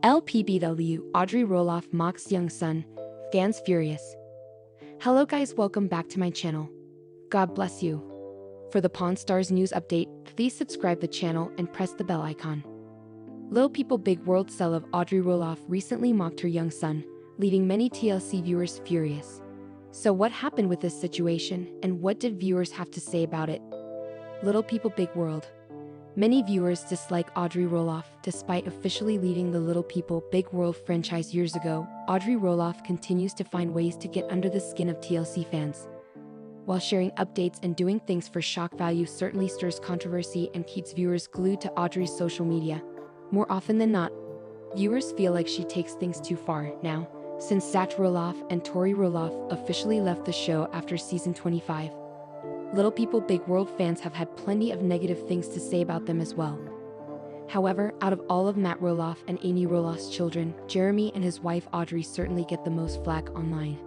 LPBW, Audrey Roloff mocks young son, fans furious. Hello guys, welcome back to my channel. God bless you. For the Pawn Stars news update, please subscribe the channel and press the bell icon. Little People Big World celeb Audrey Roloff recently mocked her young son, leaving many TLC viewers furious. So what happened with this situation, and what did viewers have to say about it? Little People Big World. Many viewers dislike Audrey Roloff. Despite officially leaving the Little People Big World franchise years ago, Audrey Roloff continues to find ways to get under the skin of TLC fans. While sharing updates and doing things for shock value certainly stirs controversy and keeps viewers glued to Audrey's social media, more often than not, viewers feel like she takes things too far now, since Zach Roloff and Tori Roloff officially left the show after season 25. Little People Big World fans have had plenty of negative things to say about them as well. However, out of all of Matt Roloff and Amy Roloff's children, Jeremy and his wife Audrey certainly get the most flack online.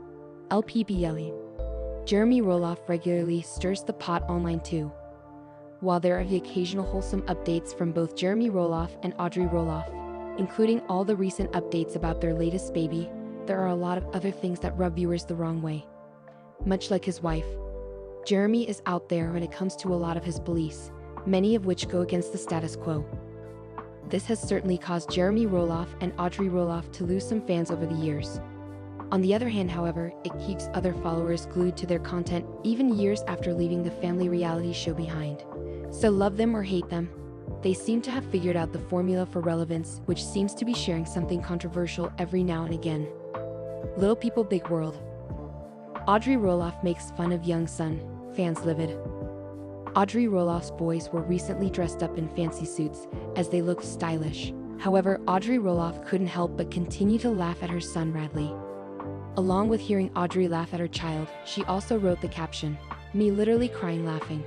LPBW. Jeremy Roloff regularly stirs the pot online too. While there are the occasional wholesome updates from both Jeremy Roloff and Audrey Roloff, including all the recent updates about their latest baby, there are a lot of other things that rub viewers the wrong way. Much like his wife, Jeremy is out there when it comes to a lot of his beliefs, many of which go against the status quo. This has certainly caused Jeremy Roloff and Audrey Roloff to lose some fans over the years. On the other hand, however, it keeps other followers glued to their content even years after leaving the family reality show behind. So love them or hate them, they seem to have figured out the formula for relevance, which seems to be sharing something controversial every now and again. Little People Big World. Audrey Roloff makes fun of young son, fans livid. Audrey Roloff's boys were recently dressed up in fancy suits, as they looked stylish. However, Audrey Roloff couldn't help but continue to laugh at her son Radley. Along with hearing Audrey laugh at her child, she also wrote the caption, "Me literally crying laughing."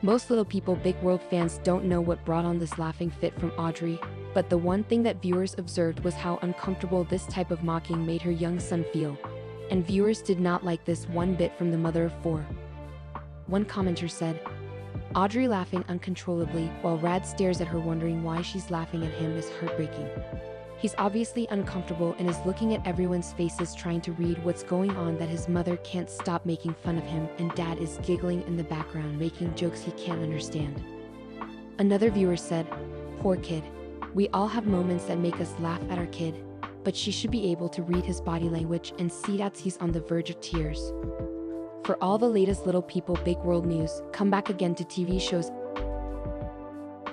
Most Little People Big World fans don't know what brought on this laughing fit from Audrey, but the one thing that viewers observed was how uncomfortable this type of mocking made her young son feel. And viewers did not like this one bit from the mother of four. One commenter said, "Audrey laughing uncontrollably while Rad stares at her wondering why she's laughing at him is heartbreaking. He's obviously uncomfortable and is looking at everyone's faces trying to read what's going on, that his mother can't stop making fun of him and dad is giggling in the background making jokes he can't understand." Another viewer said, "Poor kid. We all have moments that make us laugh at our kid, but she should be able to read his body language and see that he's on the verge of tears." For all the latest Little People Big World news, come back again to TV shows.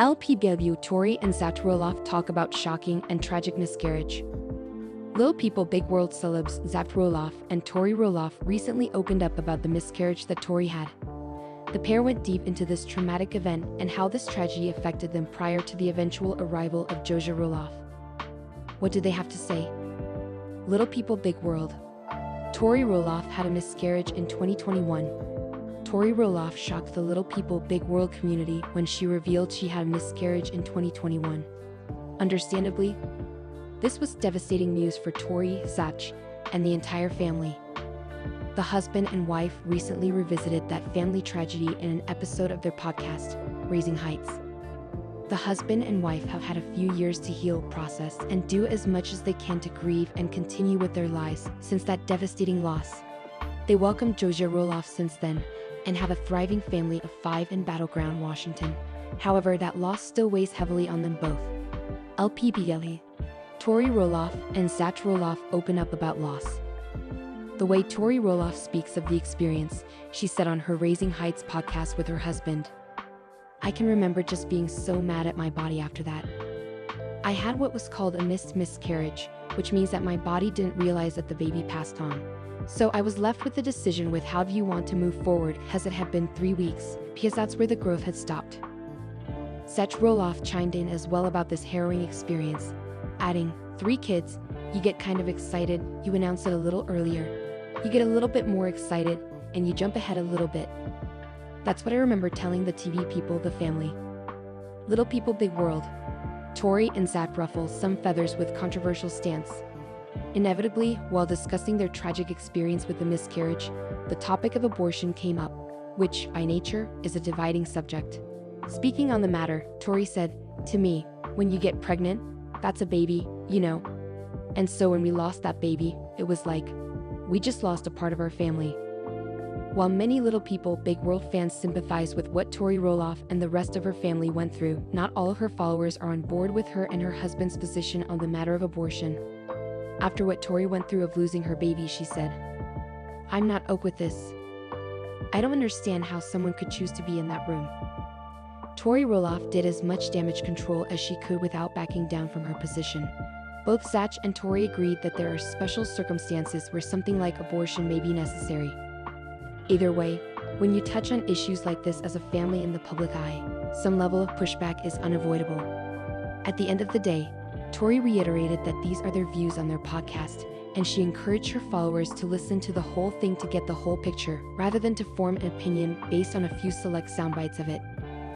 LPBW, Tori and Zach Roloff talk about shocking and tragic miscarriage. Little People Big World celebs Zach Roloff and Tori Roloff recently opened up about the miscarriage that Tori had. The pair went deep into this traumatic event and how this tragedy affected them prior to the eventual arrival of Joja Roloff. What did they have to say? Little People Big World. Tori Roloff had a miscarriage in 2021. Tori Roloff shocked the Little People Big World community when she revealed she had a miscarriage in 2021. Understandably, this was devastating news for Tori, Zach, and the entire family. The husband and wife recently revisited that family tragedy in an episode of their podcast, Raising Heights. The husband and wife have had a few years to heal, process, and do as much as they can to grieve and continue with their lives since that devastating loss. They welcomed Joja Roloff since then, and have a thriving family of 5 in Battleground, Washington. However, that loss still weighs heavily on them both. LPBW. Tori Roloff and Zach Roloff open up about loss. The way Tori Roloff speaks of the experience, she said on her Raising Heights podcast with her husband, "I can remember just being so mad at my body after that. I had what was called a missed miscarriage, which means that my body didn't realize that the baby passed on. So I was left with the decision with how do you want to move forward, as it had been 3 weeks, because that's where the growth had stopped." Zach Roloff chimed in as well about this harrowing experience, adding, "3 kids, you get kind of excited, you announce it a little earlier, you get a little bit more excited, and you jump ahead a little bit. That's what I remember telling the TV people, the family." Little People Big World. Tori and Zach ruffle some feathers with controversial stance. Inevitably, while discussing their tragic experience with the miscarriage, the topic of abortion came up, which, by nature, is a dividing subject. Speaking on the matter, Tori said, "To me, when you get pregnant, that's a baby, You know? And so when we lost that baby, it was like, we just lost a part of our family. While many little people, big world fans sympathize with what Tori Roloff and the rest of her family went through, not all of her followers are on board with her and her husband's position on the matter of abortion. After what Tori went through of losing her baby, she said, "I'm not okay with this. I don't understand how someone could choose to be in that room." Tori Roloff did as much damage control as she could without backing down from her position. Both Zach and Tori agreed that there are special circumstances where something like abortion may be necessary. Either way, when you touch on issues like this as a family in the public eye, some level of pushback is unavoidable. At the end of the day, Tori reiterated that these are their views on their podcast, and she encouraged her followers to listen to the whole thing to get the whole picture, rather than to form an opinion based on a few select soundbites of it.